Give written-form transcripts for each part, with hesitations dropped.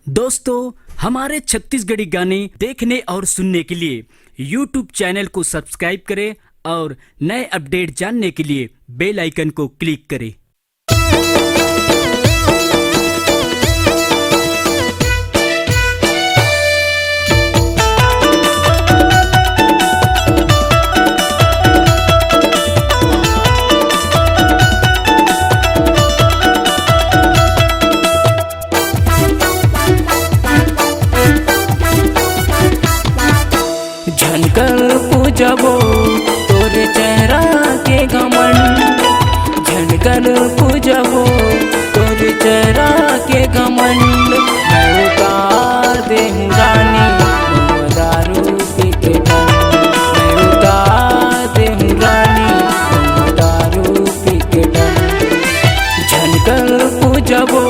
दोस्तों, हमारे छत्तीसगढ़ी गाने देखने और सुनने के लिए YouTube चैनल को सब्सक्राइब करें और नए अपडेट जानने के लिए बेल आइकन को क्लिक करें। झनकर पूजबो तोरे चेहरा के घमंड, झनकर पूजबो तोरे चेहरा के घमंड। मैं उतार देहूँ रानी दारू पी के दंड, मैं उतार देहूँ रानी दारू पी के दंड। झनकर पूजबो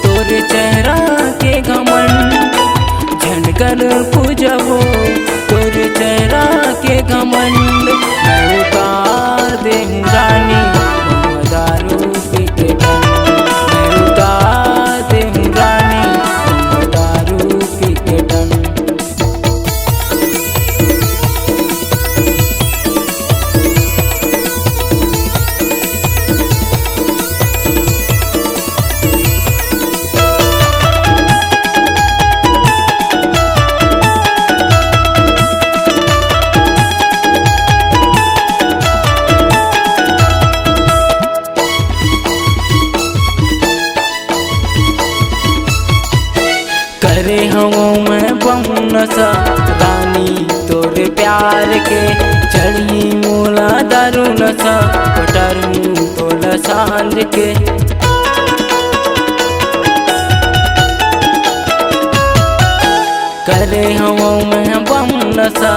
तोरे चेहरा के घमंड, झनकर पूजबो तोरे चेहरा के घमंड। मैं उतार देहूँ रानी दारू पी के दंड, मैं उतार देहूँ रानी दारू पी के दंड। करे हवों मैं बहु नशा रानी तोरे प्यार के, चढ़ी मोला दारू नशा पटरूं तोला सांझ के। करे हवों मैं बहु नशा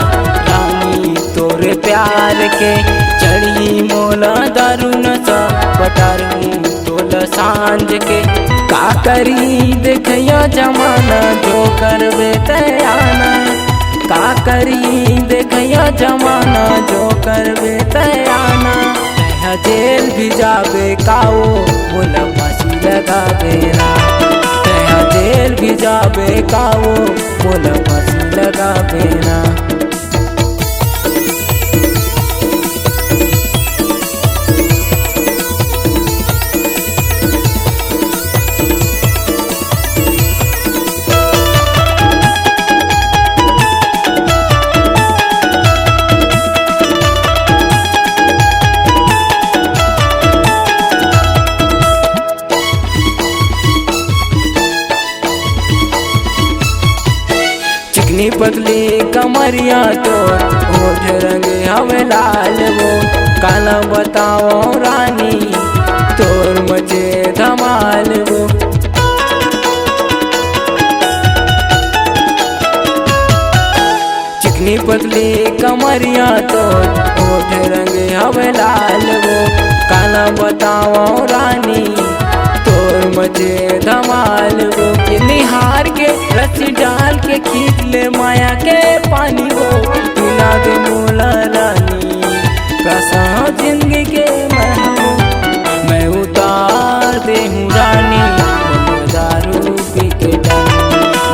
रानी तोरे प्यार के, चढ़ी मोला दारू नशा पटरूं तोला सांझ के। का करी देखियो जमाना जो करबे तयाना, का करी देखियो जमाना जो करबे तयाना। तैहा जेल भी जाबे काओ बोला फांसी लगा देना, तैहा जेल भी जाबे काओ बोला फांसी लगा देना। चिकनी पतली कमरिया तोर होठ रंग हवे लाल वो, काला बताओ रानी तोर मचे धमाल वो। चिकनी पतली कमरिया तोर होठ रंग हवे लाल वो, काला बताओ रानी तोर मचे धमाल वो। निहार के रस्सी डाल के खींच ले माया के पानी वो, पिला दे मोला रानी कैसा जिंदगी के मैं उतार देहूँ रानी दारू पी के दंड,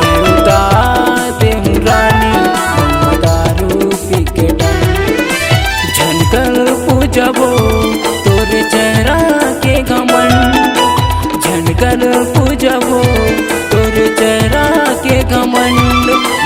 मैं उतार देहूँ रानी दारू पी के दंड। झनकर पूजबो तोरे चेहरा के घमंड, झनकर पूजबो तोरे चेहरा के घमंड।